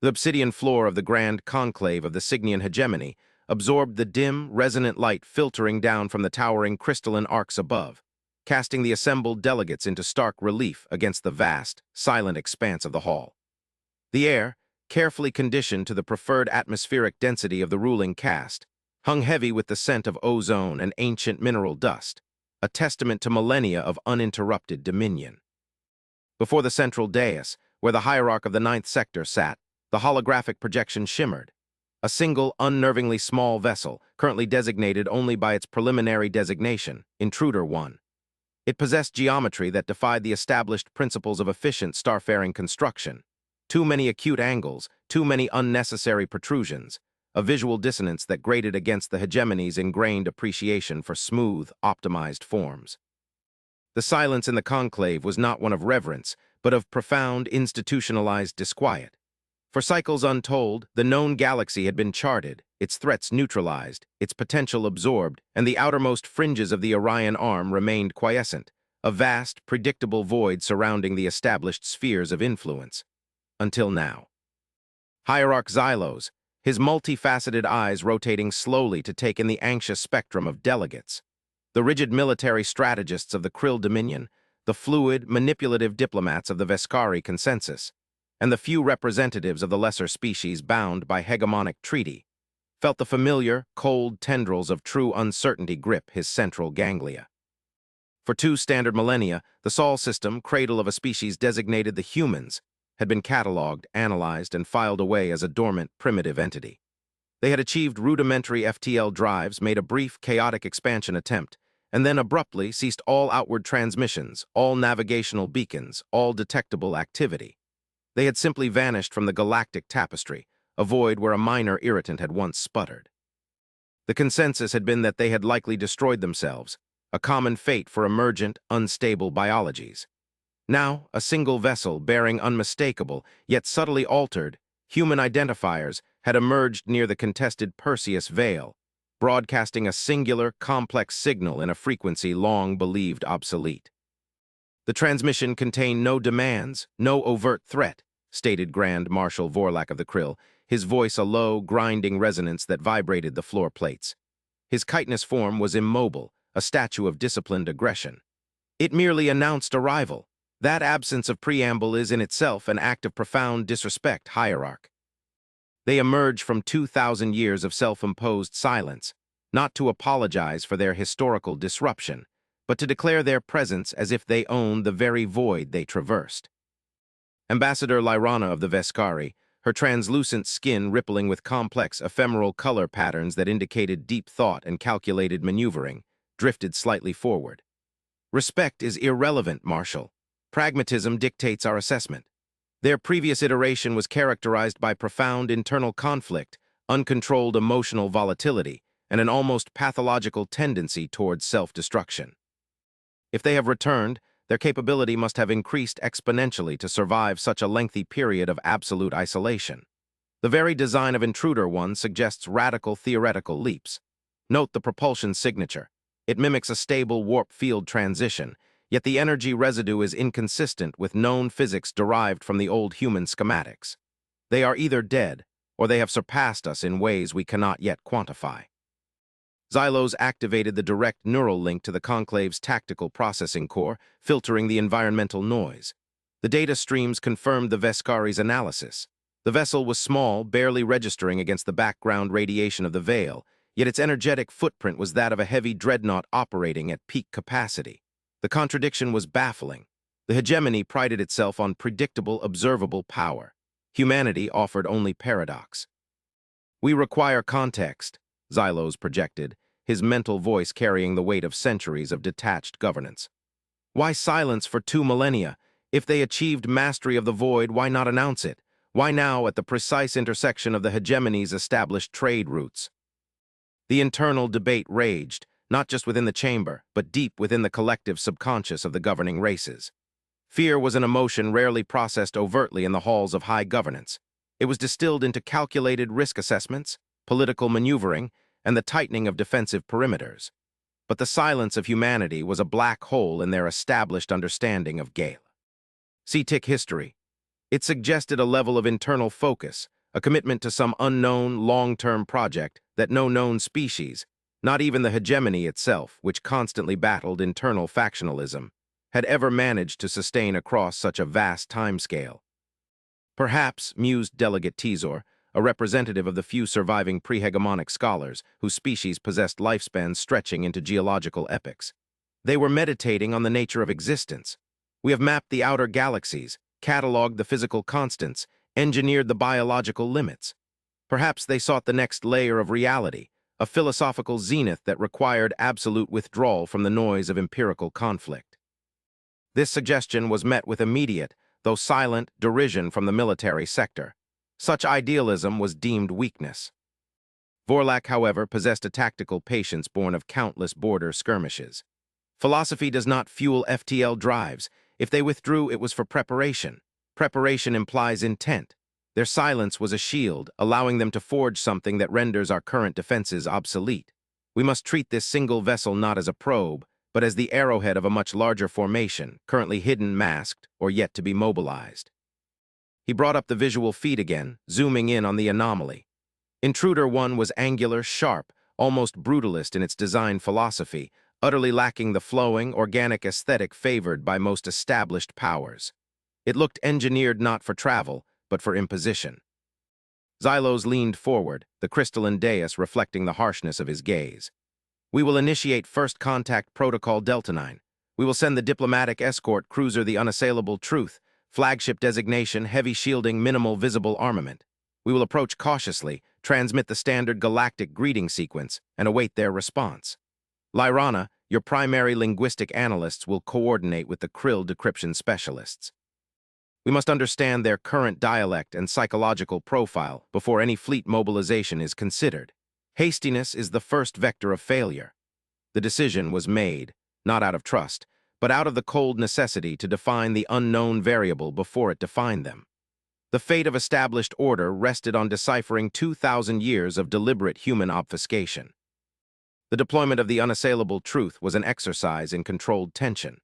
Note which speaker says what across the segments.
Speaker 1: The obsidian floor of the grand conclave of the Signian hegemony absorbed the dim, resonant light filtering down from the towering crystalline arcs above, casting the assembled delegates into stark relief against the vast, silent expanse of the hall. The air, carefully conditioned to the preferred atmospheric density of the ruling caste, hung heavy with the scent of ozone and ancient mineral dust, a testament to millennia of uninterrupted dominion. Before the central dais, where the hierarch of the ninth sector sat, the holographic projection shimmered. A single, unnervingly small vessel, currently designated only by its preliminary designation, Intruder 1. It possessed geometry that defied the established principles of efficient starfaring construction. Too many acute angles, too many unnecessary protrusions, a visual dissonance that grated against the hegemony's ingrained appreciation for smooth, optimized forms. The silence in the conclave was not one of reverence, but of profound, institutionalized disquiet. For cycles untold, the known galaxy had been charted, its threats neutralized, its potential absorbed, and the outermost fringes of the Orion arm remained quiescent, a vast, predictable void surrounding the established spheres of influence. Until now. Hierarch Xylos, his multifaceted eyes rotating slowly to take in the anxious spectrum of delegates. The rigid military strategists of the Krill Dominion, the fluid, manipulative diplomats of the Veskari consensus, and the few representatives of the lesser species bound by hegemonic treaty, felt the familiar, cold tendrils of true uncertainty grip his central ganglia. For 2 standard millennia, the Sol system, cradle of a species designated the humans, had been catalogued, analyzed, and filed away as a dormant, primitive entity. They had achieved rudimentary FTL drives, made a brief, chaotic expansion attempt, and then abruptly ceased all outward transmissions, all navigational beacons, all detectable activity. They had simply vanished from the galactic tapestry, a void where a minor irritant had once sputtered. The consensus had been that they had likely destroyed themselves, a common fate for emergent, unstable biologies. Now, a single vessel bearing unmistakable, yet subtly altered, human identifiers had emerged near the contested Perseus Veil, broadcasting a singular, complex signal in a frequency long believed obsolete. The transmission contained no demands, no overt threat, stated Grand Marshal Vorlak of the Krill, his voice a low, grinding resonance that vibrated the floor plates. His chitinous form was immobile, a statue of disciplined aggression. It merely announced arrival. That absence of preamble is in itself an act of profound disrespect, hierarch. They emerge from 2,000 years of self-imposed silence, not to apologize for their historical disruption, but to declare their presence as if they owned the very void they traversed. Ambassador Lyrana of the Veskari, her translucent skin rippling with complex, ephemeral color patterns that indicated deep thought and calculated maneuvering, drifted slightly forward. Respect is irrelevant, Marshal. Pragmatism dictates our assessment. Their previous iteration was characterized by profound internal conflict, uncontrolled emotional volatility, and an almost pathological tendency towards self-destruction. If they have returned, their capability must have increased exponentially to survive such a lengthy period of absolute isolation. The very design of Intruder 1 suggests radical theoretical leaps. Note the propulsion signature. It mimics a stable warp field transition, yet the energy residue is inconsistent with known physics derived from the old human schematics. They are either dead, or they have surpassed us in ways we cannot yet quantify. Xylos activated the direct neural link to the conclave's tactical processing core, filtering the environmental noise. The data streams confirmed the Veskari's analysis. The vessel was small, barely registering against the background radiation of the veil, yet its energetic footprint was that of a heavy dreadnought operating at peak capacity. The contradiction was baffling. The hegemony prided itself on predictable, observable power. Humanity offered only paradox. "We require context," Xylos projected, his mental voice carrying the weight of centuries of detached governance. "Why silence for 2 millennia? If they achieved mastery of the void, why not announce it? Why now at the precise intersection of the hegemony's established trade routes?" The internal debate raged, not just within the chamber, but deep within the collective subconscious of the governing races. Fear was an emotion rarely processed overtly in the halls of high governance. It was distilled into calculated risk assessments, political maneuvering, and the tightening of defensive perimeters. But the silence of humanity was a black hole in their established understanding of Gale. See Tick history. It suggested a level of internal focus, a commitment to some unknown, long-term project that no known species, not even the hegemony itself, which constantly battled internal factionalism, had ever managed to sustain across such a vast timescale. Perhaps, mused Delegate Tizor, a representative of the few surviving pre-hegemonic scholars whose species possessed lifespans stretching into geological epochs. They were meditating on the nature of existence. We have mapped the outer galaxies, catalogued the physical constants, engineered the biological limits. Perhaps they sought the next layer of reality, a philosophical zenith that required absolute withdrawal from the noise of empirical conflict. This suggestion was met with immediate, though silent, derision from the military sector. Such idealism was deemed weakness. Vorlak, however, possessed a tactical patience born of countless border skirmishes. Philosophy does not fuel FTL drives. If they withdrew, it was for preparation. Preparation implies intent. Their silence was a shield, allowing them to forge something that renders our current defenses obsolete. We must treat this single vessel not as a probe, but as the arrowhead of a much larger formation, currently hidden, masked, or yet to be mobilized. He brought up the visual feed again, zooming in on the anomaly. Intruder 1 was angular, sharp, almost brutalist in its design philosophy, utterly lacking the flowing, organic aesthetic favored by most established powers. It looked engineered not for travel, but for imposition. Xylos leaned forward, the crystalline dais reflecting the harshness of his gaze. We will initiate First Contact Protocol Delta 9. We will send the diplomatic escort cruiser the Unassailable Truth, flagship designation, heavy shielding, minimal visible armament. We will approach cautiously, transmit the standard galactic greeting sequence, and await their response. Lyrana, your primary linguistic analysts will coordinate with the Krill decryption specialists. We must understand their current dialect and psychological profile before any fleet mobilization is considered. Hastiness is the first vector of failure. The decision was made, not out of trust, but out of the cold necessity to define the unknown variable before it defined them. The fate of established order rested on deciphering 2,000 years of deliberate human obfuscation. The deployment of the Unassailable Truth was an exercise in controlled tension.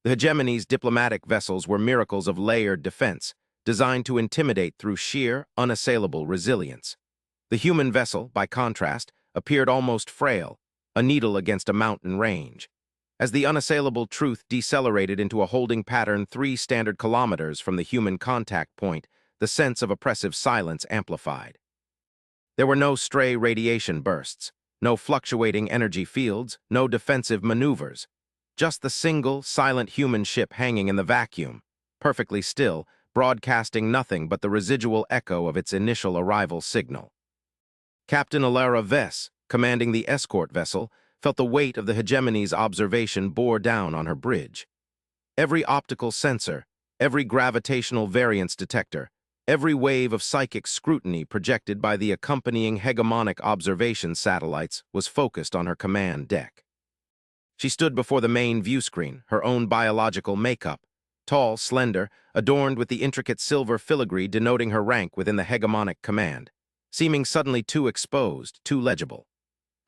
Speaker 1: The hegemony's diplomatic vessels were miracles of layered defense, designed to intimidate through sheer, unassailable resilience. The human vessel, by contrast, appeared almost frail, a needle against a mountain range. As the Unassailable Truth decelerated into a holding pattern 3 standard kilometers from the human contact point, the sense of oppressive silence amplified. There were no stray radiation bursts, no fluctuating energy fields, no defensive maneuvers. Just the single, silent human ship hanging in the vacuum, perfectly still, broadcasting nothing but the residual echo of its initial arrival signal. Captain Alara Vess, commanding the escort vessel, felt the weight of the hegemony's observation bore down on her bridge. Every optical sensor, every gravitational variance detector, every wave of psychic scrutiny projected by the accompanying hegemonic observation satellites was focused on her command deck. She stood before the main view screen, her own biological makeup, tall, slender, adorned with the intricate silver filigree denoting her rank within the hegemonic command, seeming suddenly too exposed, too legible.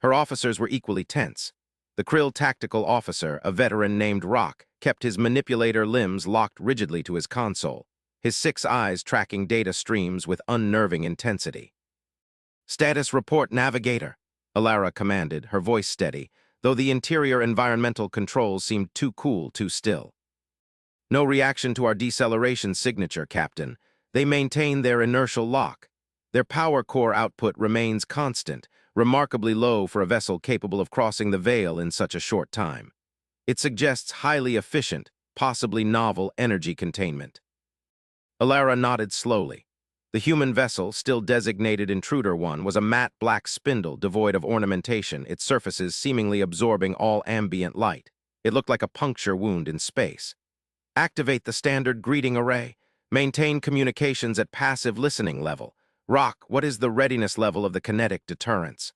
Speaker 1: Her officers were equally tense. The Krill tactical officer, a veteran named Rock, kept his manipulator limbs locked rigidly to his console, his 6 eyes tracking data streams with unnerving intensity. "Status report, Navigator," Alara commanded, her voice steady, though the interior environmental controls seemed too cool, too still. "No reaction to our deceleration signature, Captain. They maintain their inertial lock. Their power core output remains constant, remarkably low for a vessel capable of crossing the veil in such a short time. It suggests highly efficient, possibly novel energy containment." Alara nodded slowly. The human vessel, still designated Intruder 1, was a matte black spindle devoid of ornamentation, its surfaces seemingly absorbing all ambient light. It looked like a puncture wound in space. "Activate the standard greeting array. Maintain communications at passive listening level. Rock, what is the readiness level of the kinetic deterrence?"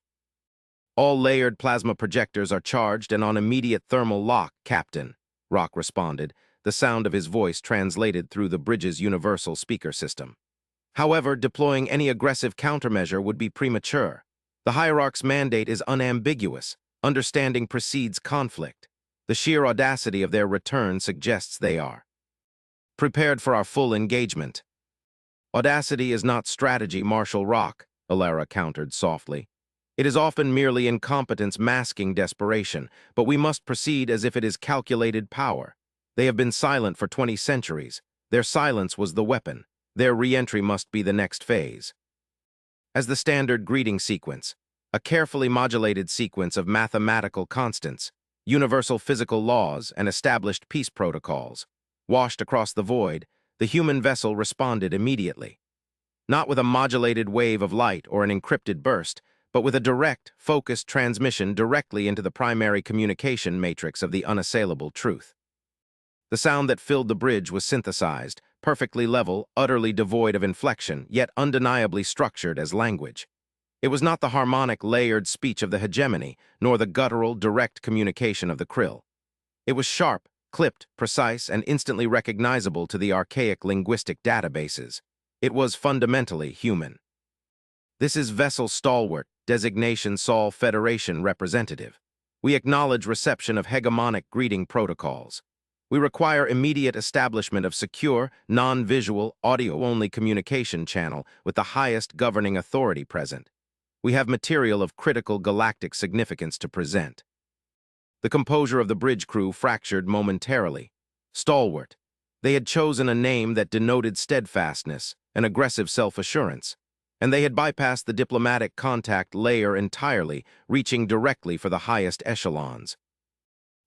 Speaker 1: "All layered plasma projectors are charged and on immediate thermal lock, Captain," Rock responded, the sound of his voice translated through the bridge's universal speaker system. "However, deploying any aggressive countermeasure would be premature. The Hierarch's mandate is unambiguous. Understanding precedes conflict. The sheer audacity of their return suggests they are prepared for our full engagement," Audacity is not strategy, Marshall Rock, Alara countered softly. It is often merely incompetence masking desperation, but we must proceed as if it is calculated power. They have been silent for 20 centuries. Their silence was the weapon. Their re-entry must be the next phase. As the standard greeting sequence, a carefully modulated sequence of mathematical constants, universal physical laws, and established peace protocols, washed across the void, the human vessel responded immediately. Not with a modulated wave of light or an encrypted burst, but with a direct, focused transmission directly into the primary communication matrix of the unassailable truth. The sound that filled the bridge was synthesized, perfectly level, utterly devoid of inflection, yet undeniably structured as language. It was not the harmonic, layered speech of the hegemony, nor the guttural, direct communication of the krill. It was sharp, clipped, precise, and instantly recognizable to the archaic linguistic databases. It was fundamentally human. This is Vessel Stalwart, designation Sol Federation representative. We acknowledge reception of hegemonic greeting protocols. We require immediate establishment of secure, non-visual, audio-only communication channel with the highest governing authority present. We have material of critical galactic significance to present. The composure of the bridge crew fractured momentarily. Stalwart. They had chosen a name that denoted steadfastness, an aggressive self-assurance, and they had bypassed the diplomatic contact layer entirely, reaching directly for the highest echelons.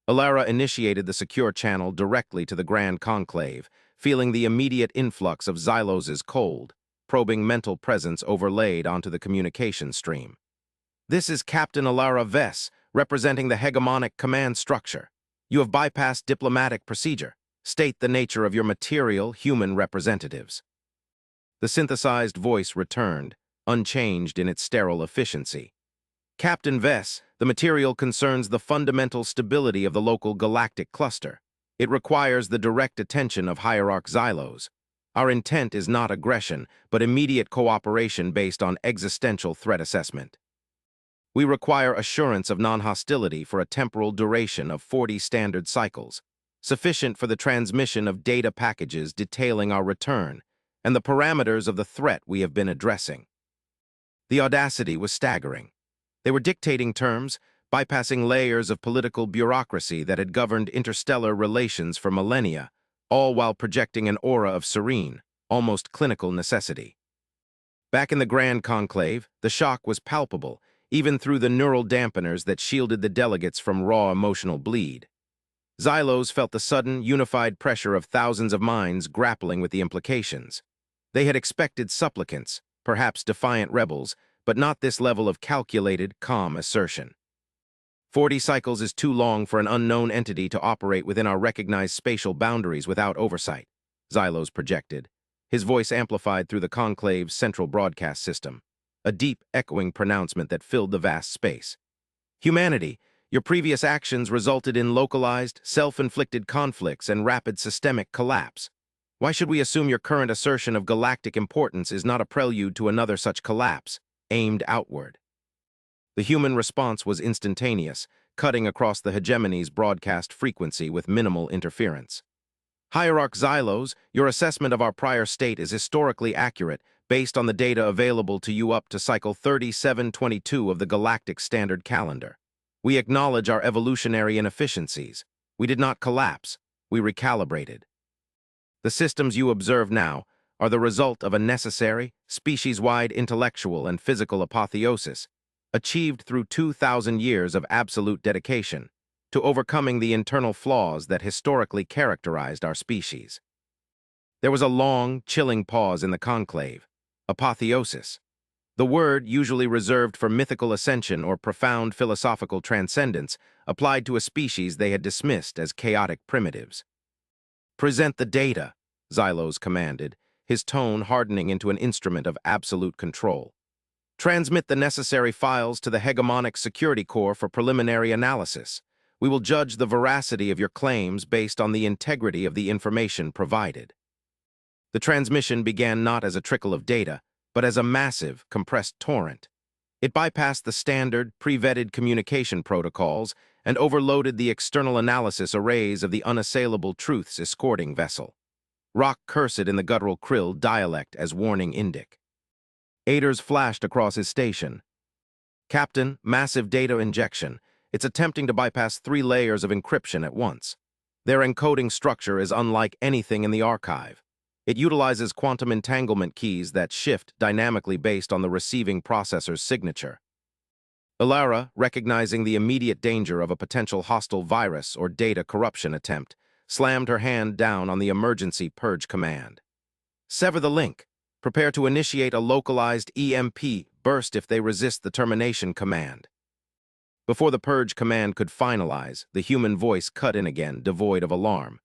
Speaker 1: Alara initiated the secure channel directly to the Grand Conclave, feeling the immediate influx of Xylos's cold, probing mental presence overlaid onto the communication stream. This is Captain Alara Vess, representing the hegemonic command structure. You have bypassed diplomatic procedure. State the nature of your material human representatives. The synthesized voice returned, unchanged in its sterile efficiency. Captain Vess, the material concerns the fundamental stability of the local galactic cluster. It requires the direct attention of Hierarch Xylos. Our intent is not aggression, but immediate cooperation based on existential threat assessment. We require assurance of non-hostility for a temporal duration of 40 standard cycles, sufficient for the transmission of data packages detailing our return, and the parameters of the threat we have been addressing. The audacity was staggering. They were dictating terms, bypassing layers of political bureaucracy that had governed interstellar relations for millennia, all while projecting an aura of serene, almost clinical necessity. Back in the Grand Conclave, the shock was palpable, even through the neural dampeners that shielded the delegates from raw emotional bleed. Xylos felt the sudden, unified pressure of thousands of minds grappling with the implications. They had expected supplicants, perhaps defiant rebels, but not this level of calculated, calm assertion. 40 cycles is too long for an unknown entity to operate within our recognized spatial boundaries without oversight, Xylos projected, his voice amplified through the conclave's central broadcast system, a deep, echoing pronouncement that filled the vast space. Humanity, your previous actions resulted in localized, self-inflicted conflicts and rapid systemic collapse. Why should we assume your current assertion of galactic importance is not a prelude to another such collapse, aimed outward? The human response was instantaneous, cutting across the hegemony's broadcast frequency with minimal interference. Hierarch Xylos, your assessment of our prior state is historically accurate, based on the data available to you up to cycle 3722 of the Galactic Standard Calendar. We acknowledge our evolutionary inefficiencies. We did not collapse. We recalibrated. The systems you observe now are the result of a necessary, species-wide intellectual and physical apotheosis, achieved through 2,000 years of absolute dedication to overcoming the internal flaws that historically characterized our species. There was a long, chilling pause in the conclave. Apotheosis. The word, usually reserved for mythical ascension or profound philosophical transcendence, applied to a species they had dismissed as chaotic primitives. Present the data, Xylos commanded, his tone hardening into an instrument of absolute control. Transmit the necessary files to the hegemonic security core for preliminary analysis. We will judge the veracity of your claims based on the integrity of the information provided. The transmission began not as a trickle of data, but as a massive, compressed torrent. It bypassed the standard, pre-vetted communication protocols and overloaded the external analysis arrays of the unassailable truth's escorting vessel. Rock cursed in the guttural Krill dialect as warning Indic. Aders flashed across his station. Captain, massive data injection. It's attempting to bypass 3 layers of encryption at once. Their encoding structure is unlike anything in the archive. It utilizes quantum entanglement keys that shift dynamically based on the receiving processor's signature. Ilara, recognizing the immediate danger of a potential hostile virus or data corruption attempt, slammed her hand down on the emergency purge command. Sever the link. Prepare to initiate a localized EMP burst if they resist the termination command. Before the purge command could finalize, the human voice cut in again, devoid of alarm.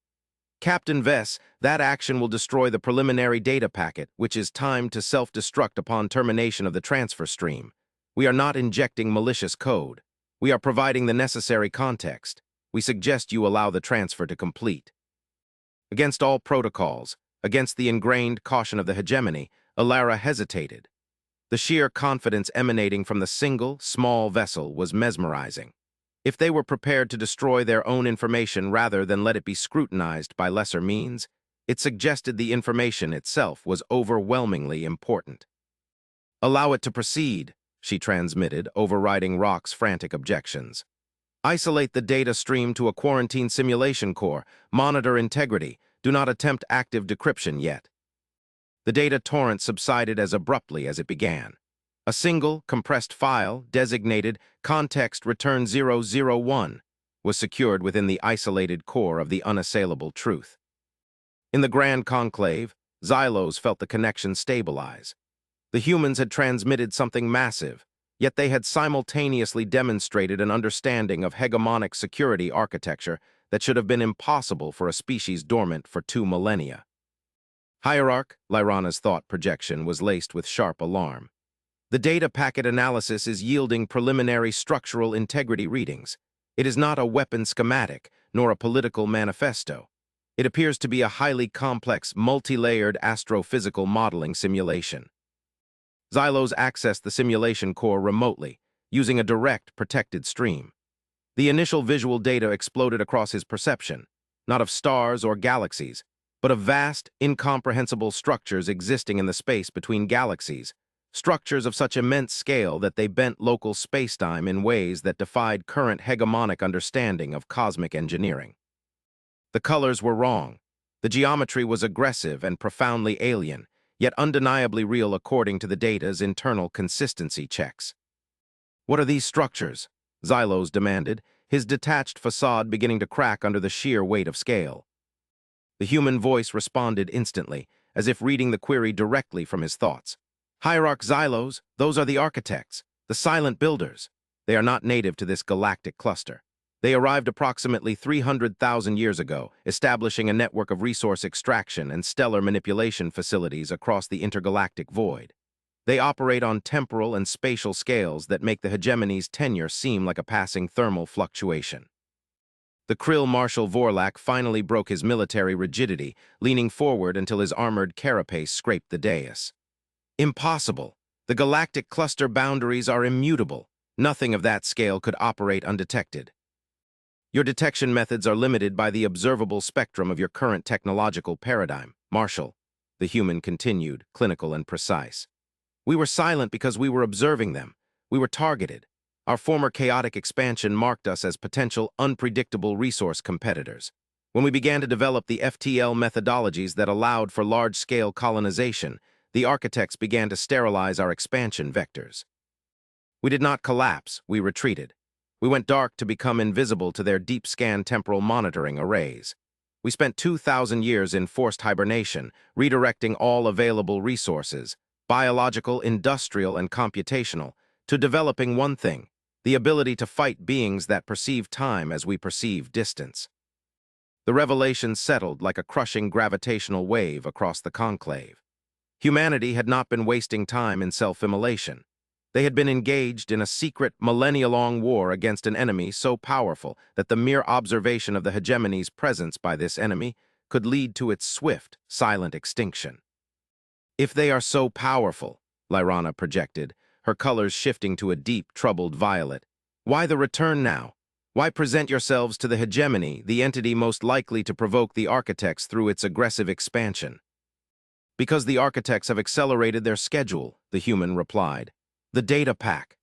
Speaker 1: Captain Vess, that action will destroy the preliminary data packet, which is timed to self-destruct upon termination of the transfer stream. We are not injecting malicious code. We are providing the necessary context. We suggest you allow the transfer to complete. Against all protocols, against the ingrained caution of the hegemony, Ilara hesitated. The sheer confidence emanating from the single, small vessel was mesmerizing. If they were prepared to destroy their own information rather than let it be scrutinized by lesser means, it suggested the information itself was overwhelmingly important. "Allow it to proceed," she transmitted, overriding Rock's frantic objections. "Isolate the data stream to a quarantine simulation core. Monitor integrity. Do not attempt active decryption yet." The data torrent subsided as abruptly as it began. A single, compressed file, designated Context Return 001, was secured within the isolated core of the unassailable truth. In the Grand Conclave, Xylos felt the connection stabilize. The humans had transmitted something massive, yet they had simultaneously demonstrated an understanding of hegemonic security architecture that should have been impossible for a species dormant for 2 millennia. Hierarch, Lyrana's thought projection was laced with sharp alarm. The data packet analysis is yielding preliminary structural integrity readings. It is not a weapon schematic, nor a political manifesto. It appears to be a highly complex, multi-layered astrophysical modeling simulation. Xylos accessed the simulation core remotely, using a direct, protected stream. The initial visual data exploded across his perception, not of stars or galaxies, but of vast, incomprehensible structures existing in the space between galaxies, structures of such immense scale that they bent local spacetime in ways that defied current hegemonic understanding of cosmic engineering. The colors were wrong. The geometry was aggressive and profoundly alien, yet undeniably real according to the data's internal consistency checks. "What are these structures?" Xylos demanded, his detached facade beginning to crack under the sheer weight of scale. The human voice responded instantly, as if reading the query directly from his thoughts. "Hierarch Xylos, those are the architects, the silent builders. They are not native to this galactic cluster. They arrived approximately 300,000 years ago, establishing a network of resource extraction and stellar manipulation facilities across the intergalactic void. They operate on temporal and spatial scales that make the hegemony's tenure seem like a passing thermal fluctuation." The Krill Marshal Vorlak finally broke his military rigidity, leaning forward until his armored carapace scraped the dais. "Impossible. The galactic cluster boundaries are immutable. Nothing of that scale could operate undetected. Your detection methods are limited by the observable spectrum of your current technological paradigm, Marshal," the human continued, clinical and precise. "We were silent because we were observing them. We were targeted. Our former chaotic expansion marked us as potential, unpredictable resource competitors. When we began to develop the FTL methodologies that allowed for large-scale colonization, the architects began to sterilize our expansion vectors. We did not collapse, we retreated. We went dark to become invisible to their deep-scan temporal monitoring arrays. We spent 2,000 years in forced hibernation, redirecting all available resources, biological, industrial, and computational, to developing one thing: the ability to fight beings that perceive time as we perceive distance." The revelation settled like a crushing gravitational wave across the conclave. Humanity had not been wasting time in self-immolation. They had been engaged in a secret, millennia-long war against an enemy so powerful that the mere observation of the hegemony's presence by this enemy could lead to its swift, silent extinction. "If they are so powerful," Lyrana projected, her colors shifting to a deep, troubled violet, "why the return now? Why present yourselves to the hegemony, the entity most likely to provoke the architects through its aggressive expansion? Because the architects have accelerated their schedule, the human replied. The data pack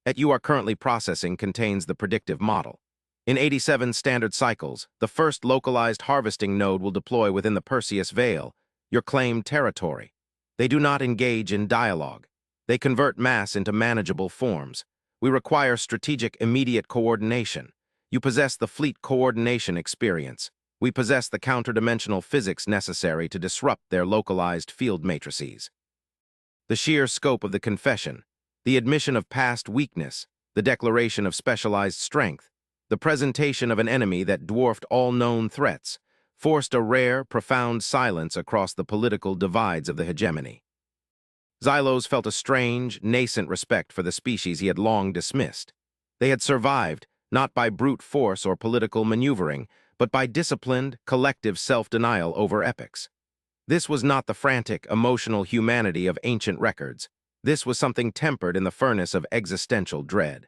Speaker 1: that you are currently processing contains the predictive model. In 87 standard cycles, the first localized harvesting node will deploy within the Perseus Veil, your claimed territory. They do not engage in dialogue. They convert mass into manageable forms. We require strategic immediate coordination. You possess the fleet coordination experience. We possess the counter-dimensional physics necessary to disrupt their localized field matrices. The sheer scope of the confession, the admission of past weakness, the declaration of specialized strength, the presentation of an enemy that dwarfed all known threats, forced a rare, profound silence across the political divides of the hegemony. Xylos felt a strange, nascent respect for the species he had long dismissed. They had survived, not by brute force or political maneuvering, but by disciplined, collective self-denial over epochs. This was not the frantic, emotional humanity of ancient records. This was something tempered in the furnace of existential dread.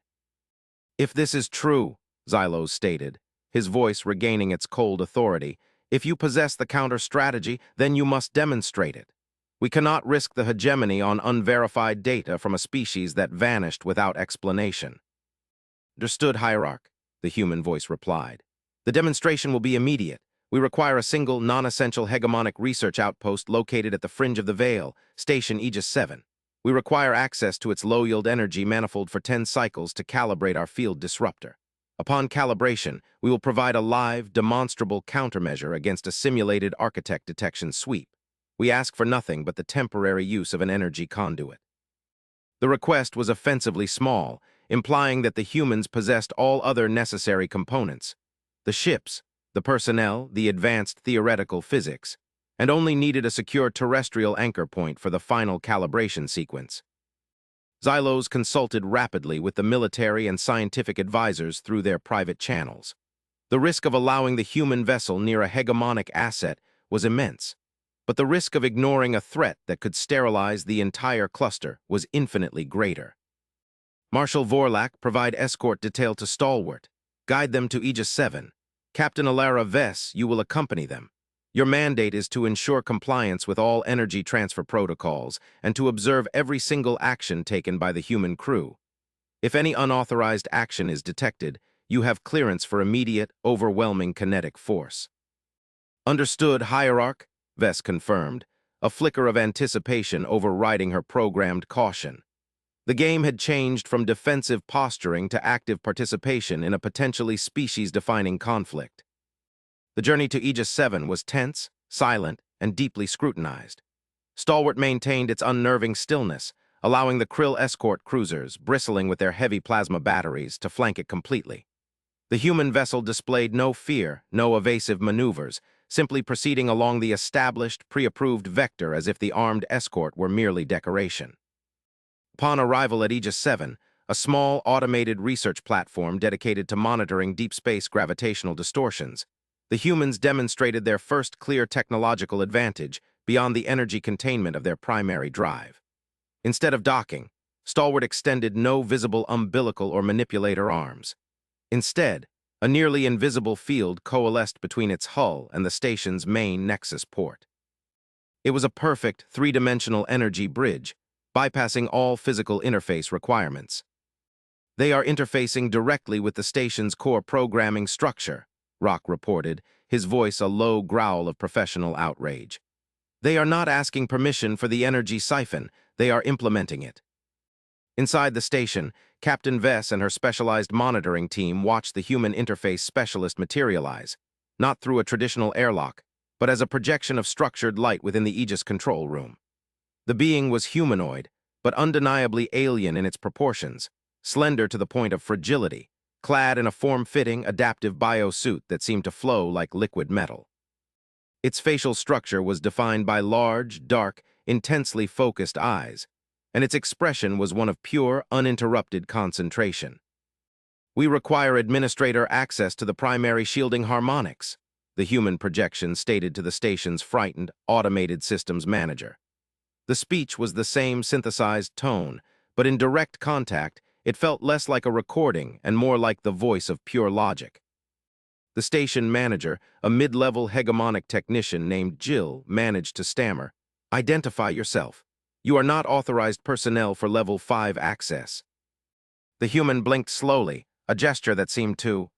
Speaker 1: If this is true, Xylos stated, his voice regaining its cold authority, if you possess the counter-strategy, then you must demonstrate it. We cannot risk the hegemony on unverified data from a species that vanished without explanation. Understood, Hierarch, the human voice replied. The demonstration will be immediate. We require a single, non-essential hegemonic research outpost located at the fringe of the Veil, Station Aegis 7. We require access to its low-yield energy manifold for 10 cycles to calibrate our field disruptor. Upon calibration, we will provide a live, demonstrable countermeasure against a simulated architect detection sweep. We ask for nothing but the temporary use of an energy conduit. The request was offensively small, implying that the humans possessed all other necessary components: the ships, the personnel, the advanced theoretical physics, and only needed a secure terrestrial anchor point for the final calibration sequence. Xylos consulted rapidly with the military and scientific advisors through their private channels. The risk of allowing the human vessel near a hegemonic asset was immense, but the risk of ignoring a threat that could sterilize the entire cluster was infinitely greater. Marshal Vorlak, provide escort detail to Stalwart. Guide them to Aegis 7. Captain Alara Vess, you will accompany them. Your mandate is to ensure compliance with all energy transfer protocols and to observe every single action taken by the human crew. If any unauthorized action is detected, you have clearance for immediate, overwhelming kinetic force. Understood, Hierarch, Vess confirmed, a flicker of anticipation overriding her programmed caution. The game had changed from defensive posturing to active participation in a potentially species-defining conflict. The journey to Aegis 7 was tense, silent, and deeply scrutinized. Stalwart maintained its unnerving stillness, allowing the Krill escort cruisers, bristling with their heavy plasma batteries, to flank it completely. The human vessel displayed no fear, no evasive maneuvers, simply proceeding along the established, pre-approved vector as if the armed escort were merely decoration. Upon arrival at Aegis 7, a small, automated research platform dedicated to monitoring deep space gravitational distortions, the humans demonstrated their first clear technological advantage beyond the energy containment of their primary drive. Instead of docking, Stalwart extended no visible umbilical or manipulator arms. Instead, a nearly invisible field coalesced between its hull and the station's main nexus port. It was a perfect, three-dimensional energy bridge, bypassing all physical interface requirements. They are interfacing directly with the station's core programming structure, Rock reported, his voice a low growl of professional outrage. They are not asking permission for the energy siphon, they are implementing it. Inside the station, Captain Vess and her specialized monitoring team watched the human interface specialist materialize, not through a traditional airlock, but as a projection of structured light within the Aegis control room. The being was humanoid, but undeniably alien in its proportions, slender to the point of fragility, clad in a form-fitting, adaptive biosuit that seemed to flow like liquid metal. Its facial structure was defined by large, dark, intensely focused eyes, and its expression was one of pure, uninterrupted concentration. We require administrator access to the primary shielding harmonics, the human projection stated to the station's frightened, automated systems manager. The speech was the same synthesized tone, but in direct contact, It felt less like a recording and more like the voice of pure logic. The station manager, a mid-level hegemonic technician named Jill, managed to stammer, "Identify yourself. You are not authorized personnel for Level 5 access." The human blinked slowly, a gesture that seemed to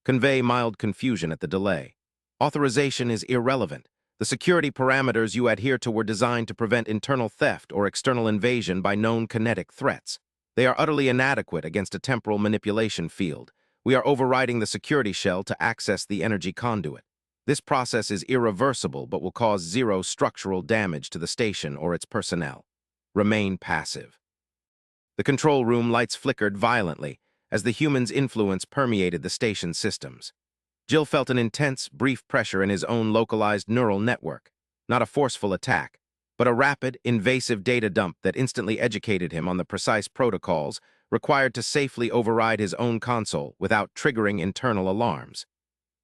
Speaker 1: convey mild confusion at the delay. Authorization is irrelevant. The security parameters you adhere to were designed to prevent internal theft or external invasion by known kinetic threats. They are utterly inadequate against a temporal manipulation field. We are overriding the security shell to access the energy conduit. This process is irreversible but will cause zero structural damage to the station or its personnel. Remain passive. The control room lights flickered violently as the human's influence permeated the station's systems. Jill felt an intense, brief pressure in his own localized neural network, not a forceful attack, but a rapid, invasive data dump that instantly educated him on the precise protocols required to safely override his own console without triggering internal alarms.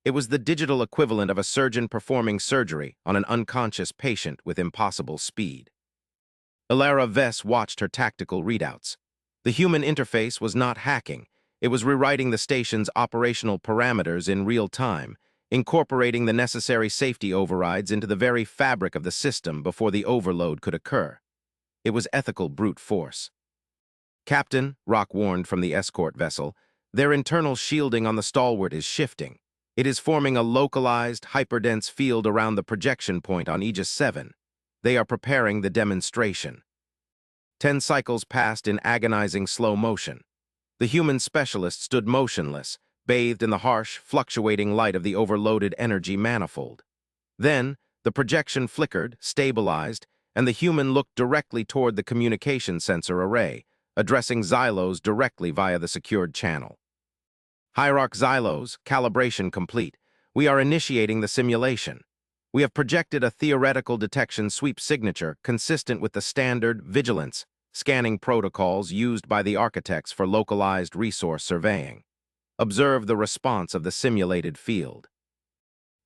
Speaker 1: It was the digital equivalent of a surgeon performing surgery on an unconscious patient with impossible speed. Ilara Vess watched her tactical readouts. The human interface was not hacking. It was rewriting the station's operational parameters in real time, incorporating the necessary safety overrides into the very fabric of the system before the overload could occur. It was ethical brute force. "Captain," Rock warned from the escort vessel, "their internal shielding on the stalwart is shifting. It is forming a localized, hyperdense field around the projection point on Aegis 7. They are preparing the demonstration." 10 cycles passed in agonizing slow motion. The human specialist stood motionless, bathed in the harsh, fluctuating light of the overloaded energy manifold. Then, the projection flickered, stabilized, and the human looked directly toward the communication sensor array, addressing Xylos directly via the secured channel. "Hierarch Xylos, calibration complete. We are initiating the simulation. We have projected a theoretical detection sweep signature consistent with the standard vigilance scanning protocols used by the architects for localized resource surveying. Observe the response of the simulated field."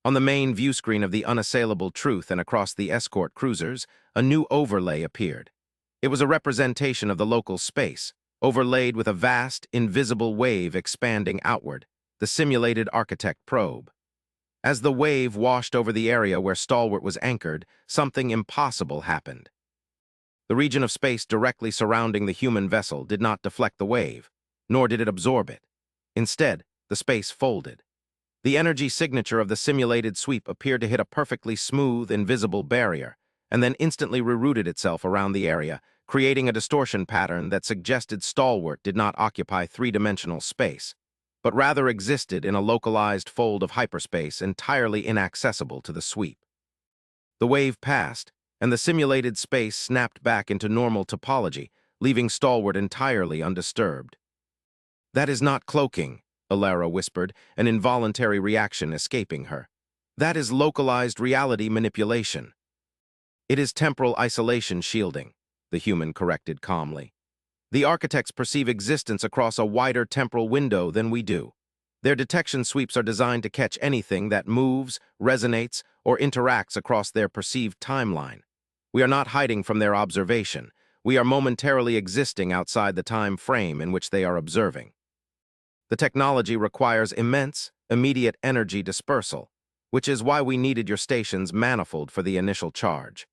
Speaker 1: On the main view screen of the Unassailable Truth and across the escort cruisers, a new overlay appeared. It was a representation of the local space, overlaid with a vast, invisible wave expanding outward, the simulated architect probe. As the wave washed over the area where Stalwart was anchored, something impossible happened. The region of space directly surrounding the human vessel did not deflect the wave, nor did it absorb it. Instead, the space folded. The energy signature of the simulated sweep appeared to hit a perfectly smooth, invisible barrier, and then instantly rerouted itself around the area, creating a distortion pattern that suggested Stalwart did not occupy three-dimensional space, but rather existed in a localized fold of hyperspace entirely inaccessible to the sweep. The wave passed, and the simulated space snapped back into normal topology, leaving Stalwart entirely undisturbed. "That is not cloaking," Ilara whispered, an involuntary reaction escaping her. "That is localized reality manipulation." "It is temporal isolation shielding," the human corrected calmly. "The architects perceive existence across a wider temporal window than we do. Their detection sweeps are designed to catch anything that moves, resonates, or interacts across their perceived timeline. We are not hiding from their observation. We are momentarily existing outside the time frame in which they are observing. The technology requires immense, immediate energy dispersal, which is why we needed your station's manifold for the initial charge."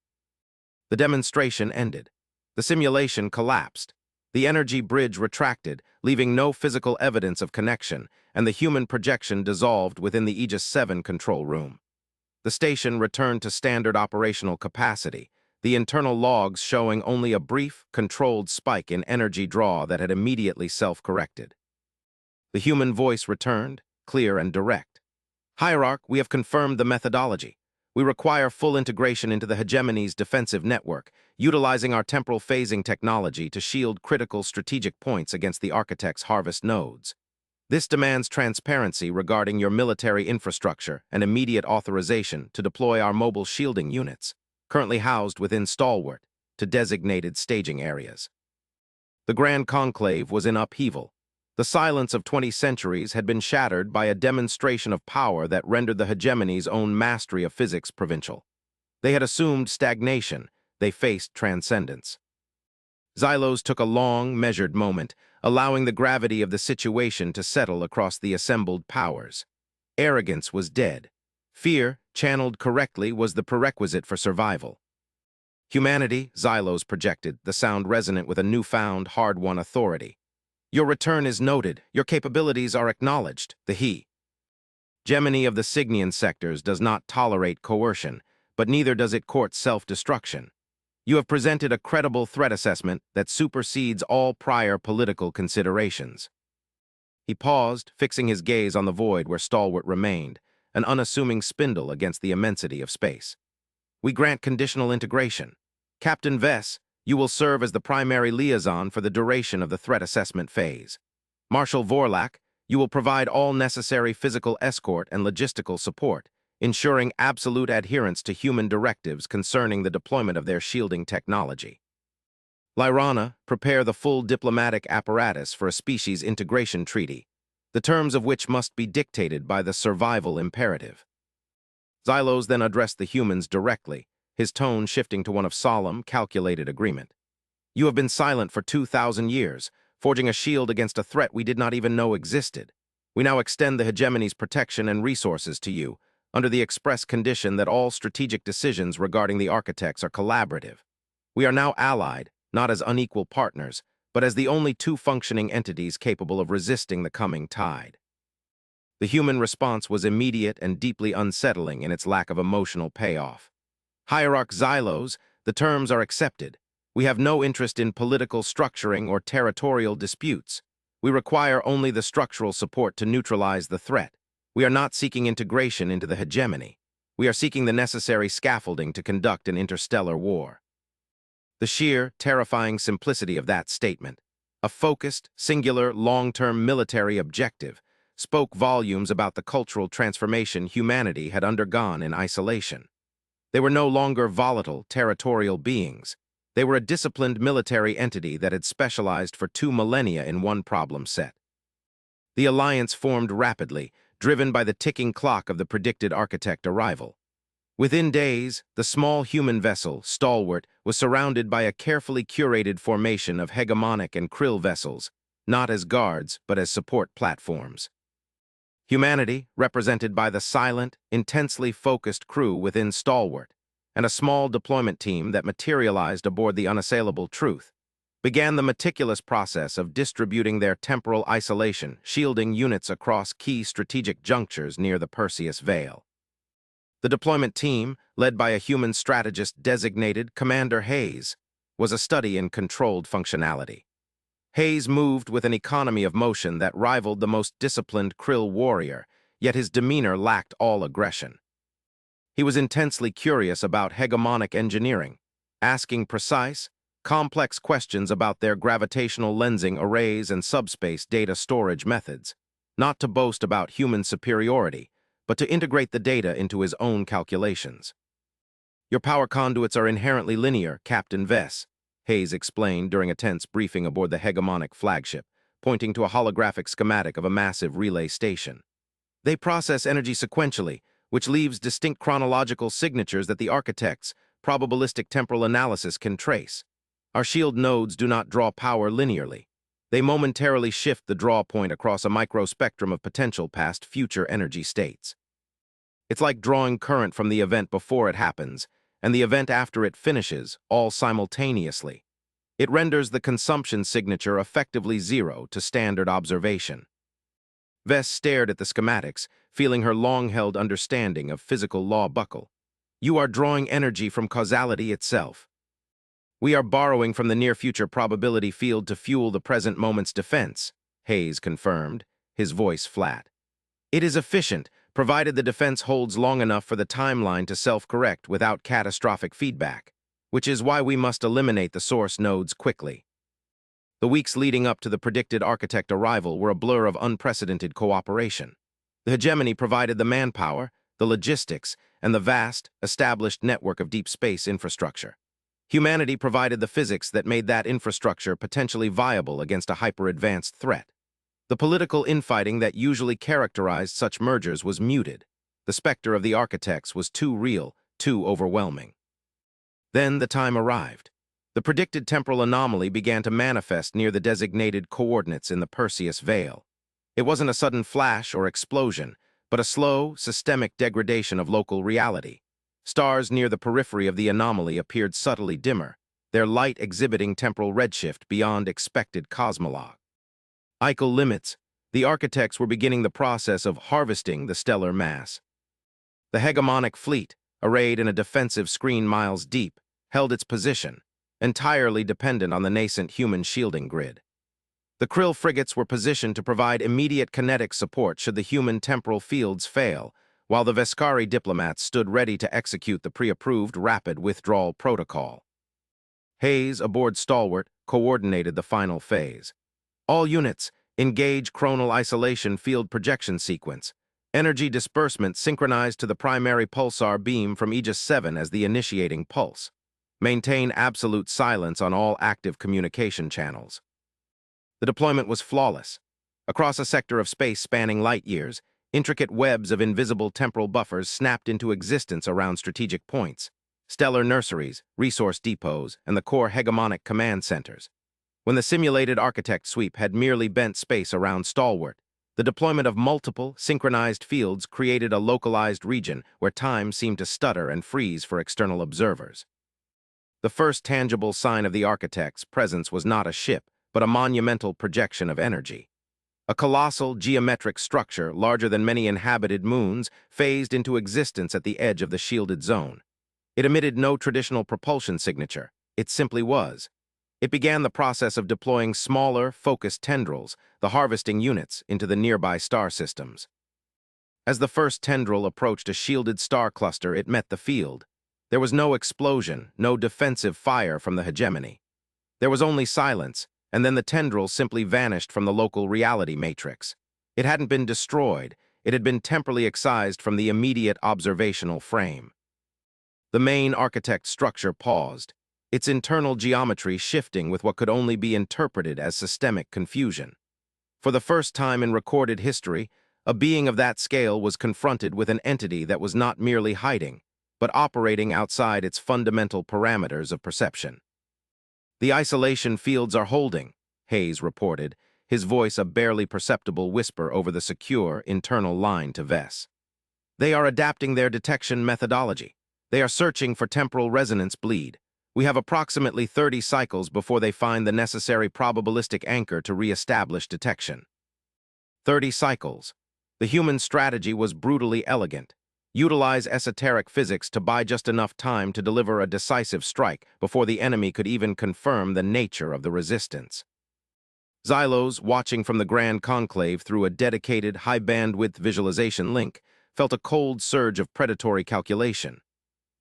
Speaker 1: The demonstration ended. The simulation collapsed. The energy bridge retracted, leaving no physical evidence of connection, and the human projection dissolved within the Aegis 7 control room. The station returned to standard operational capacity, the internal logs showing only a brief, controlled spike in energy draw that had immediately self-corrected. The human voice returned, clear and direct. "Hierarch, we have confirmed the methodology. We require full integration into the hegemony's defensive network, utilizing our temporal phasing technology to shield critical strategic points against the architect's harvest nodes. This demands transparency regarding your military infrastructure and immediate authorization to deploy our mobile shielding units, currently housed within Stalwart, to designated staging areas." The Grand Conclave was in upheaval. The silence of 20 centuries had been shattered by a demonstration of power that rendered the hegemony's own mastery of physics provincial. They had assumed stagnation. They faced transcendence. Xylos took a long, measured moment, allowing the gravity of the situation to settle across the assembled powers. Arrogance was dead. Fear, channeled correctly, was the prerequisite for survival. Humanity, Xylos projected, the sound resonant with a newfound, hard-won authority. Your return is noted. Your capabilities are acknowledged, the he. Gemini of the Cygnian sectors does not tolerate coercion, but neither does it court self-destruction. You have presented a credible threat assessment that supersedes all prior political considerations. He paused, fixing his gaze on the void where Stalwart remained, an unassuming spindle against the immensity of space. We grant conditional integration. Captain Vess, you will serve as the primary liaison for the duration of the threat assessment phase. Marshal Vorlak, you will provide all necessary physical escort and logistical support, ensuring absolute adherence to human directives concerning the deployment of their shielding technology. Lyrana, prepare the full diplomatic apparatus for a species integration treaty, the terms of which must be dictated by the survival imperative. Xylos then addressed the humans directly, his tone shifting to one of solemn, calculated agreement. You have been silent for 2,000 years, forging a shield against a threat we did not even know existed. We now extend the hegemony's protection and resources to you, under the express condition that all strategic decisions regarding the architects are collaborative. We are now allied, not as unequal partners, but as the only two functioning entities capable of resisting the coming tide. The human response was immediate and deeply unsettling in its lack of emotional payoff. Hierarch Xylos, the terms are accepted. We have no interest in political structuring or territorial disputes. We require only the structural support to neutralize the threat. We are not seeking integration into the hegemony. We are seeking the necessary scaffolding to conduct an interstellar war. The sheer, terrifying simplicity of that statement, a focused, singular, long-term military objective, spoke volumes about the cultural transformation humanity had undergone in isolation. They were no longer volatile, territorial beings. They were a disciplined military entity that had specialized for 2 millennia in one problem set. The alliance formed rapidly, driven by the ticking clock of the predicted architect arrival. Within days, the small human vessel, Stalwart, was surrounded by a carefully curated formation of hegemonic and krill vessels, not as guards, but as support platforms. Humanity, represented by the silent, intensely focused crew within Stalwart, and a small deployment team that materialized aboard the unassailable Truth, began the meticulous process of distributing their temporal isolation, shielding units across key strategic junctures near the Perseus Veil. The deployment team, led by a human strategist designated Commander Hayes, was a study in controlled functionality. Hayes moved with an economy of motion that rivaled the most disciplined krill warrior, yet his demeanor lacked all aggression. He was intensely curious about hegemonic engineering, asking precise, complex questions about their gravitational lensing arrays and subspace data storage methods, not to boast about human superiority, but to integrate the data into his own calculations. Your power conduits are inherently linear, Captain Vess, Hayes explained during a tense briefing aboard the hegemonic flagship, pointing to a holographic schematic of a massive relay station. They process energy sequentially, which leaves distinct chronological signatures that the architect's probabilistic temporal analysis can trace. Our shield nodes do not draw power linearly. They momentarily shift the draw point across a microspectrum of potential past future energy states. It's like drawing current from the event before it happens, and the event after it finishes, all simultaneously. It renders the consumption signature effectively zero to standard observation. Vess stared at the schematics, feeling her long-held understanding of physical law buckle. You are drawing energy from causality itself. We are borrowing from the near-future probability field to fuel the present moment's defense, Hayes confirmed, his voice flat. It is efficient, provided the defense holds long enough for the timeline to self-correct without catastrophic feedback, which is why we must eliminate the source nodes quickly. The weeks leading up to the predicted architect arrival were a blur of unprecedented cooperation. The hegemony provided the manpower, the logistics, and the vast, established network of deep space infrastructure. Humanity provided the physics that made that infrastructure potentially viable against a hyper-advanced threat. The political infighting that usually characterized such mergers was muted. The specter of the architects was too real, too overwhelming. Then the time arrived. The predicted temporal anomaly began to manifest near the designated coordinates in the Perseus Veil. It wasn't a sudden flash or explosion, but a slow, systemic degradation of local reality. Stars near the periphery of the anomaly appeared subtly dimmer, their light exhibiting temporal redshift beyond expected cosmology. Limits, the architects were beginning the process of harvesting the stellar mass. The hegemonic fleet, arrayed in a defensive screen miles deep, held its position, entirely dependent on the nascent human shielding grid. The Krill frigates were positioned to provide immediate kinetic support should the human temporal fields fail, while the Veskari diplomats stood ready to execute the pre-approved rapid withdrawal protocol. Hayes, aboard Stalwart, coordinated the final phase. All units, engage chronal isolation field projection sequence. Energy disbursement synchronized to the primary pulsar beam from Aegis 7 as the initiating pulse. Maintain absolute silence on all active communication channels. The deployment was flawless. Across a sector of space spanning light years, intricate webs of invisible temporal buffers snapped into existence around strategic points, stellar nurseries, resource depots, and the core hegemonic command centers. When the simulated architect sweep had merely bent space around Stalwart, the deployment of multiple, synchronized fields created a localized region where time seemed to stutter and freeze for external observers. The first tangible sign of the architect's presence was not a ship, but a monumental projection of energy. A colossal, geometric structure, larger than many inhabited moons, phased into existence at the edge of the shielded zone. It emitted no traditional propulsion signature. It simply was. It began the process of deploying smaller, focused tendrils, the harvesting units, into the nearby star systems. As the first tendril approached a shielded star cluster, it met the field. There was no explosion, no defensive fire from the hegemony. There was only silence, and then the tendril simply vanished from the local reality matrix. It hadn't been destroyed, it had been temporally excised from the immediate observational frame. The main architect structure paused, its internal geometry shifting with what could only be interpreted as systemic confusion. For the first time in recorded history, a being of that scale was confronted with an entity that was not merely hiding, but operating outside its fundamental parameters of perception. "The isolation fields are holding," Hayes reported, his voice a barely perceptible whisper over the secure, internal line to Vess. "They are adapting their detection methodology. They are searching for temporal resonance bleed. We have approximately 30 cycles before they find the necessary probabilistic anchor to re-establish detection." 30 cycles. The human strategy was brutally elegant. Utilize esoteric physics to buy just enough time to deliver a decisive strike before the enemy could even confirm the nature of the resistance. Xylos, watching from the Grand Conclave through a dedicated, high-bandwidth visualization link, felt a cold surge of predatory calculation.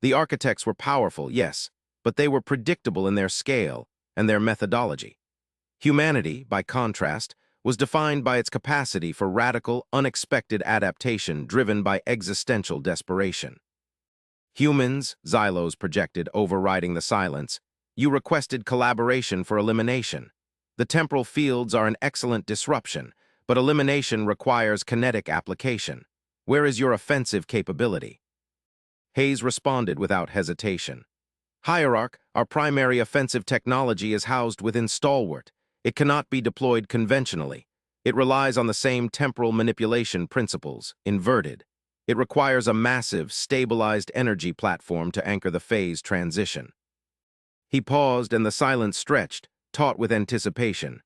Speaker 1: The architects were powerful, yes, but they were predictable in their scale and their methodology. Humanity, by contrast, was defined by its capacity for radical, unexpected adaptation driven by existential desperation. "Humans," Xylos projected, overriding the silence, "you requested collaboration for elimination. The temporal fields are an excellent disruption, but elimination requires kinetic application. Where is your offensive capability?" Hayes responded without hesitation. "Hierarch, our primary offensive technology is housed within Stalwart. It cannot be deployed conventionally. It relies on the same temporal manipulation principles, inverted. It requires a massive, stabilized energy platform to anchor the phase transition." He paused and the silence stretched, taut with anticipation.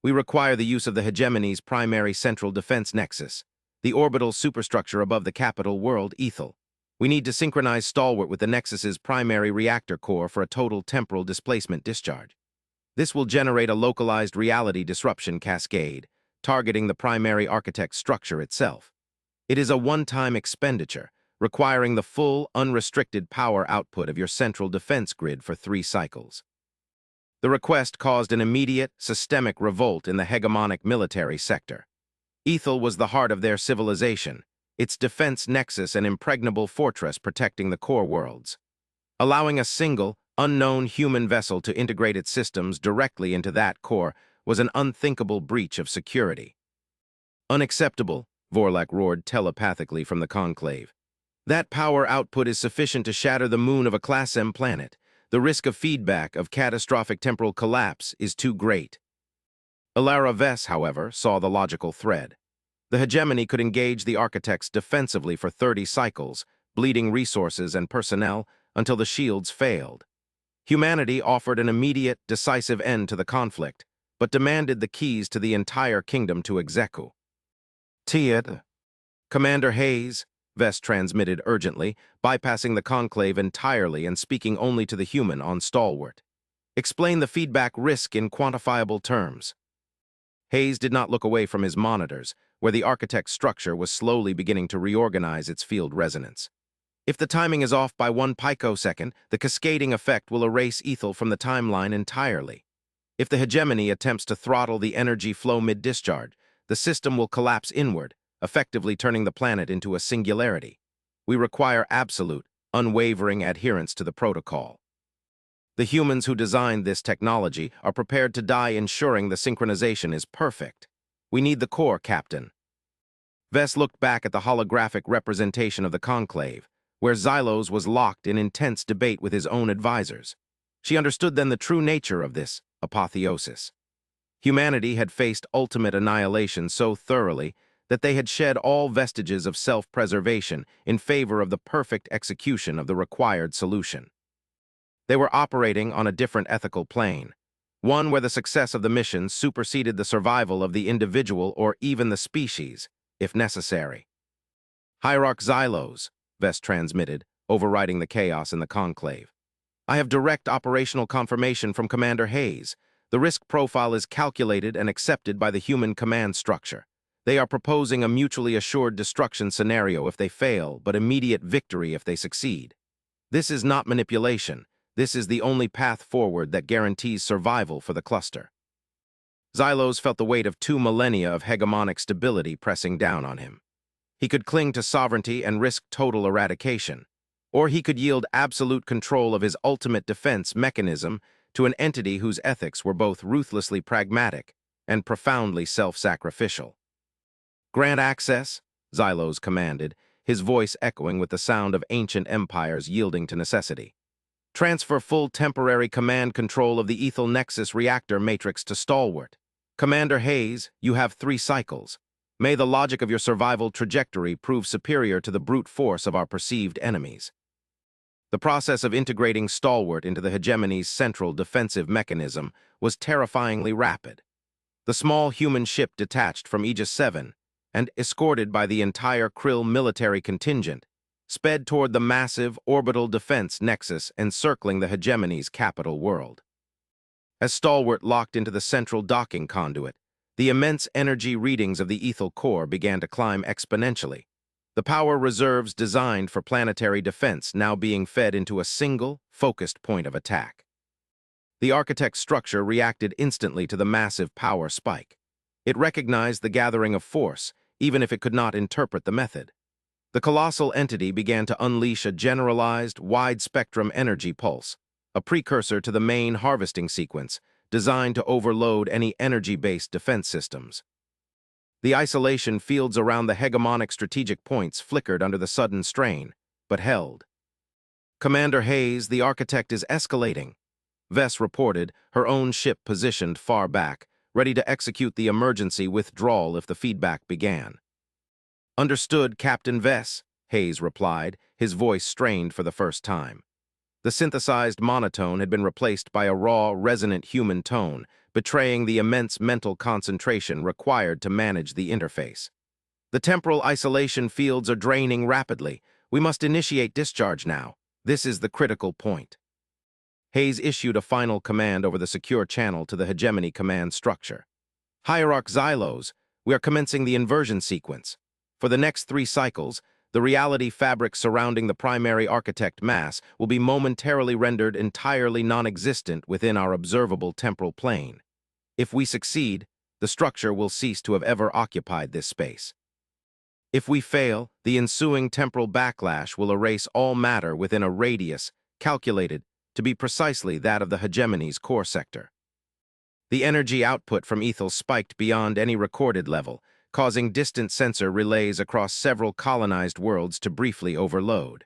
Speaker 1: "We require the use of the hegemony's primary central defense nexus, the orbital superstructure above the capital world, Ethel. We need to synchronize Stalwart with the Nexus's primary reactor core for a total temporal displacement discharge. This will generate a localized reality disruption cascade, targeting the primary architect structure itself. It is a one-time expenditure, requiring the full, unrestricted power output of your central defense grid for 3 cycles. The request caused an immediate, systemic revolt in the hegemonic military sector. Ethel was the heart of their civilization, its defense nexus an impregnable fortress protecting the core worlds. Allowing a single, unknown human vessel to integrate its systems directly into that core was an unthinkable breach of security. "Unacceptable," Vorlak roared telepathically from the conclave. "That power output is sufficient to shatter the moon of a Class M planet. The risk of feedback of catastrophic temporal collapse is too great. Ilara Vess, however, saw the logical thread. The hegemony could engage the architects defensively for 30 cycles, bleeding resources and personnel until the shields failed. Humanity offered an immediate, decisive end to the conflict, but demanded the keys to the entire kingdom to execu. Tiad. Commander Hayes, Vess transmitted urgently, bypassing the conclave entirely and speaking only to the human on Stalwart. Explain the feedback risk in quantifiable terms. Hayes did not look away from his monitors, where the architect's structure was slowly beginning to reorganize its field resonance. If the timing is off by 1 picosecond, the cascading effect will erase Ethel from the timeline entirely. If the hegemony attempts to throttle the energy flow mid-discharge, the system will collapse inward, effectively turning the planet into a singularity. We require absolute, unwavering adherence to the protocol. The humans who designed this technology are prepared to die ensuring the synchronization is perfect. We need the core, Captain. Vess looked back at the holographic representation of the conclave, where Xylos was locked in intense debate with his own advisors. She understood then the true nature of this apotheosis. Humanity had faced ultimate annihilation so thoroughly that they had shed all vestiges of self-preservation in favor of the perfect execution of the required solution. They were operating on a different ethical plane, one where the success of the mission superseded the survival of the individual or even the species, if necessary. Hierarch Xylos, Vess transmitted, overriding the chaos in the conclave. I have direct operational confirmation from Commander Hayes. The risk profile is calculated and accepted by the human command structure. They are proposing a mutually assured destruction scenario if they fail, but immediate victory if they succeed. This is not manipulation. This is the only path forward that guarantees survival for the cluster. Xylos felt the weight of 2 millennia of hegemonic stability pressing down on him. He could cling to sovereignty and risk total eradication, or he could yield absolute control of his ultimate defense mechanism to an entity whose ethics were both ruthlessly pragmatic and profoundly self-sacrificial. Grant access, Xylos commanded, his voice echoing with the sound of ancient empires yielding to necessity. Transfer full temporary command control of the Ethel Nexus reactor matrix to Stalwart. Commander Hayes, you have 3 cycles. May the logic of your survival trajectory prove superior to the brute force of our perceived enemies. The process of integrating Stalwart into the hegemony's central defensive mechanism was terrifyingly rapid. The small human ship detached from Aegis 7 and escorted by the entire Krill military contingent sped toward the massive orbital defense nexus encircling the hegemony's capital world. As Stalwart locked into the central docking conduit, the immense energy readings of the Ethel core began to climb exponentially, the power reserves designed for planetary defense now being fed into a single, focused point of attack. The architect's structure reacted instantly to the massive power spike. It recognized the gathering of force, even if it could not interpret the method. The colossal entity began to unleash a generalized, wide-spectrum energy pulse, a precursor to the main harvesting sequence, designed to overload any energy-based defense systems. The isolation fields around the hegemonic strategic points flickered under the sudden strain, but held. Commander Hayes, the architect is escalating. Vess reported, her own ship positioned far back, ready to execute the emergency withdrawal if the feedback began. Understood, Captain Vess, Hayes replied, his voice strained for the first time. The synthesized monotone had been replaced by a raw, resonant human tone, betraying the immense mental concentration required to manage the interface. The temporal isolation fields are draining rapidly. We must initiate discharge now. This is the critical point. Hayes issued a final command over the secure channel to the hegemony command structure. Hierarch Xylos, we are commencing the inversion sequence. For the next 3 cycles, the reality fabric surrounding the primary architect mass will be momentarily rendered entirely non-existent within our observable temporal plane. If we succeed, the structure will cease to have ever occupied this space. If we fail, the ensuing temporal backlash will erase all matter within a radius calculated to be precisely that of the hegemony's core sector. The energy output from Ethel spiked beyond any recorded level, causing distant sensor relays across several colonized worlds to briefly overload.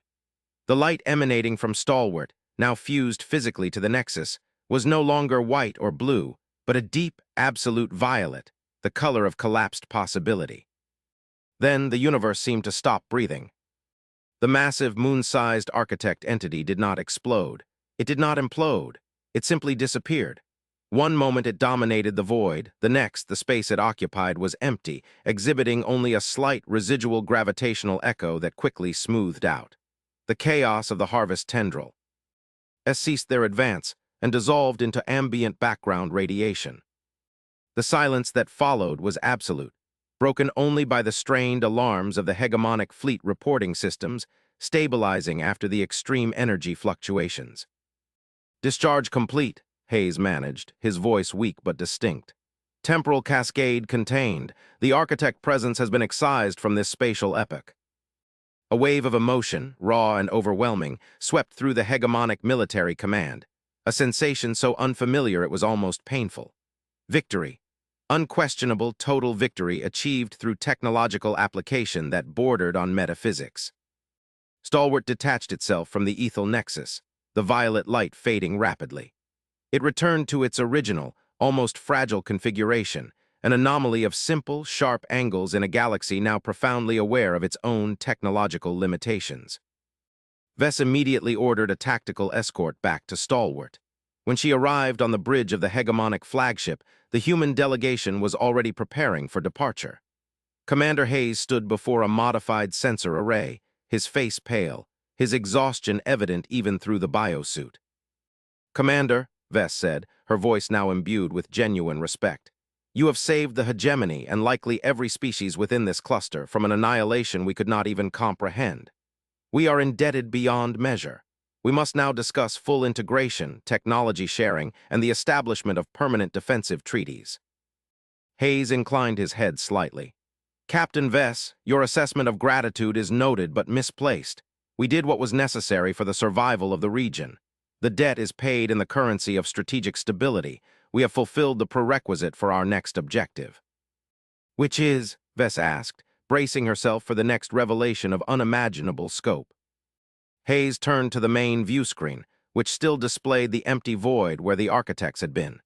Speaker 1: The light emanating from Stalwart, now fused physically to the nexus, was no longer white or blue, but a deep, absolute violet, the color of collapsed possibility. Then the universe seemed to stop breathing. The massive, moon-sized architect entity did not explode. It did not implode. It simply disappeared. One moment it dominated the void, the next, the space it occupied was empty, exhibiting only a slight residual gravitational echo that quickly smoothed out. The chaos of the harvest tendril ceased their advance and dissolved into ambient background radiation. The silence that followed was absolute, broken only by the strained alarms of the hegemonic fleet reporting systems, stabilizing after the extreme energy fluctuations. "Discharge complete," Hayes managed, his voice weak but distinct. "Temporal cascade contained. The architect presence has been excised from this spatial epoch." A wave of emotion, raw and overwhelming, swept through the hegemonic military command, a sensation so unfamiliar it was almost painful. Victory. Unquestionable total victory achieved through technological application that bordered on metaphysics. Stalwart detached itself from the ethal nexus, the violet light fading rapidly. It returned to its original, almost fragile configuration, an anomaly of simple, sharp angles in a galaxy now profoundly aware of its own technological limitations. Vess immediately ordered a tactical escort back to Stalwart. When she arrived on the bridge of the hegemonic flagship, the human delegation was already preparing for departure. Commander Hayes stood before a modified sensor array, his face pale, his exhaustion evident even through the biosuit. "Commander," Vess said, her voice now imbued with genuine respect, "you have saved the hegemony and likely every species within this cluster from an annihilation we could not even comprehend. We are indebted beyond measure. We must now discuss full integration, technology sharing, and the establishment of permanent defensive treaties." Hayes inclined his head slightly. "Captain Vess, your assessment of gratitude is noted but misplaced. We did what was necessary for the survival of the region. The debt is paid in the currency of strategic stability. We have fulfilled the prerequisite for our next objective." "Which is?" Vess asked, bracing herself for the next revelation of unimaginable scope. Hayes turned to the main view screen, which still displayed the empty void where the architects had been.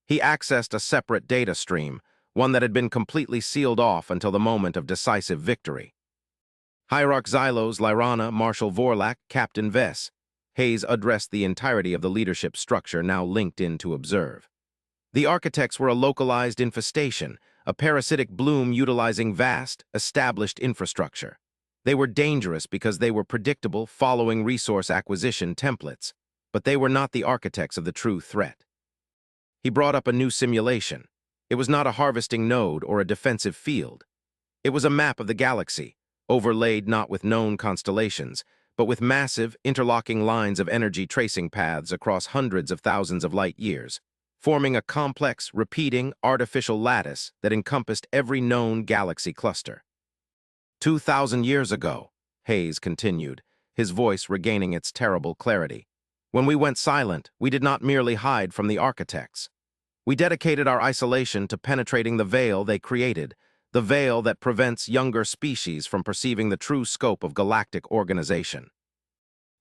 Speaker 1: He accessed a separate data stream, one that had been completely sealed off until the moment of decisive victory. "Hierarch Xylos, Lyrana, Marshal Vorlak, Captain Vess." Hayes addressed the entirety of the leadership structure now linked in to observe. The architects were a localized infestation, a parasitic bloom utilizing vast, established infrastructure. They were dangerous because they were predictable following resource acquisition templates, but they were not the architects of the true threat. He brought up a new simulation. It was not a harvesting node or a defensive field. It was a map of the galaxy, overlaid not with known constellations, but with massive, interlocking lines of energy tracing paths across hundreds of thousands of light years, forming a complex, repeating, artificial lattice that encompassed every known galaxy cluster. 2,000 years ago, Hayes continued, his voice regaining its terrible clarity, when we went silent, we did not merely hide from the architects. We dedicated our isolation to penetrating the veil they created, the veil that prevents younger species from perceiving the true scope of galactic organization.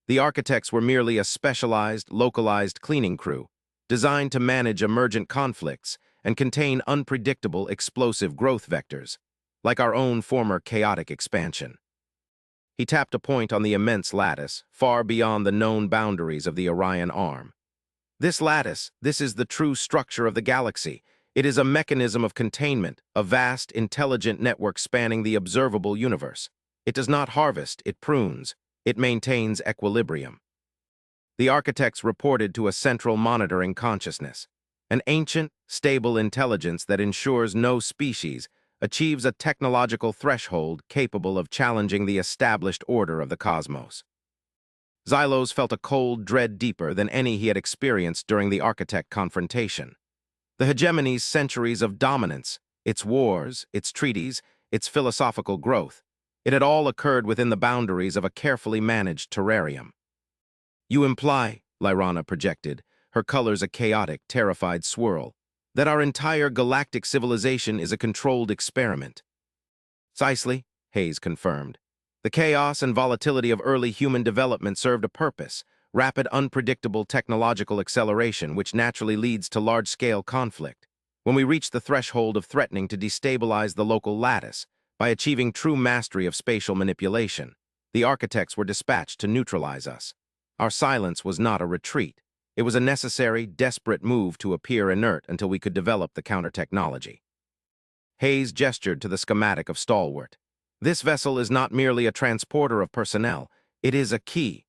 Speaker 1: The architects were merely a specialized, localized cleaning crew, designed to manage emergent conflicts and contain unpredictable explosive growth vectors, like our own former chaotic expansion. He tapped a point on the immense lattice, far beyond the known boundaries of the Orion Arm. "This lattice, this is the true structure of the galaxy. It is a mechanism of containment, a vast, intelligent network spanning the observable universe. It does not harvest, it prunes. It maintains equilibrium." The architects reported to a central monitoring consciousness, an ancient, stable intelligence that ensures no species achieves a technological threshold capable of challenging the established order of the cosmos. Xylos felt a cold dread deeper than any he had experienced during the architect confrontation. The hegemony's centuries of dominance, its wars, its treaties, its philosophical growth, it had all occurred within the boundaries of a carefully managed terrarium. "You imply," Lyrana projected, her colors a chaotic, terrified swirl, "that our entire galactic civilization is a controlled experiment." "Precisely," Hayes confirmed. "The chaos and volatility of early human development served a purpose, rapid, unpredictable technological acceleration which naturally leads to large-scale conflict. When we reached the threshold of threatening to destabilize the local lattice, by achieving true mastery of spatial manipulation, the architects were dispatched to neutralize us. Our silence was not a retreat. It was a necessary, desperate move to appear inert until we could develop the counter-technology. Hayes gestured to the schematic of Stalwart. This vessel is not merely a transporter of personnel, it is a key.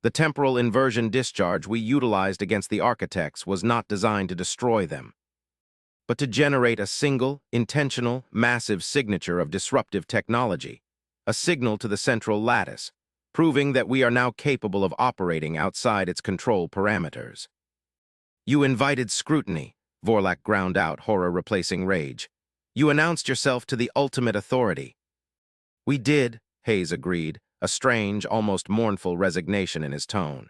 Speaker 1: The temporal inversion discharge we utilized against the architects was not designed to destroy them, but to generate a single, intentional, massive signature of disruptive technology, a signal to the central lattice, proving that we are now capable of operating outside its control parameters. You invited scrutiny, Vorlak ground out, horror replacing rage. You announced yourself to the ultimate authority. We did, Hayes agreed, a strange, almost mournful resignation in his tone.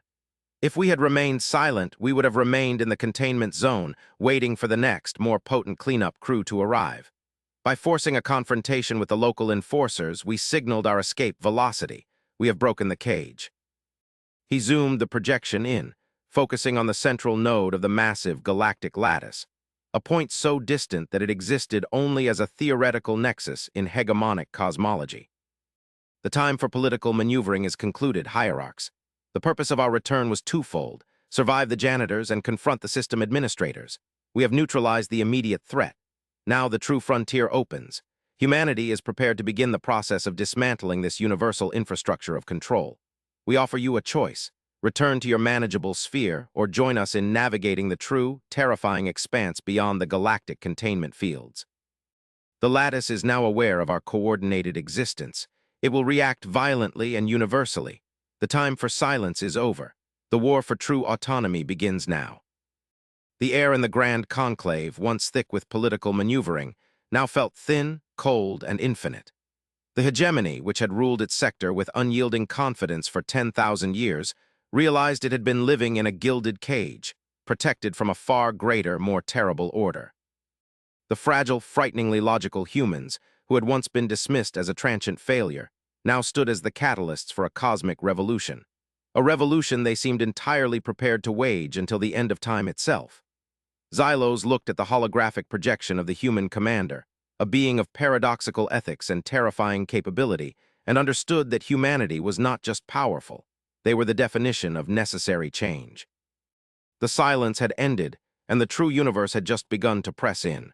Speaker 1: If we had remained silent, we would have remained in the containment zone, waiting for the next, more potent cleanup crew to arrive. By forcing a confrontation with the local enforcers, we signaled our escape velocity. We have broken the cage. He zoomed the projection in, focusing on the central node of the massive galactic lattice, a point so distant that it existed only as a theoretical nexus in hegemonic cosmology. The time for political maneuvering is concluded, hierarchs. The purpose of our return was twofold: survive the janitors and confront the system administrators. We have neutralized the immediate threat. Now the true frontier opens. Humanity is prepared to begin the process of dismantling this universal infrastructure of control. We offer you a choice: return to your manageable sphere, or join us in navigating the true, terrifying expanse beyond the galactic containment fields. The lattice is now aware of our coordinated existence. It will react violently and universally. The time for silence is over. The war for true autonomy begins now. The air in the Grand Conclave, once thick with political maneuvering, now felt thin, cold, and infinite. The hegemony, which had ruled its sector with unyielding confidence for 10,000 years, realized it had been living in a gilded cage, protected from a far greater, more terrible order. The fragile, frighteningly logical humans, who had once been dismissed as a transient failure, now stood as the catalysts for a cosmic revolution. A revolution they seemed entirely prepared to wage until the end of time itself. Xylos looked at the holographic projection of the human commander, a being of paradoxical ethics and terrifying capability, and understood that humanity was not just powerful. They were the definition of necessary change. The silence had ended, and the true universe had just begun to press in.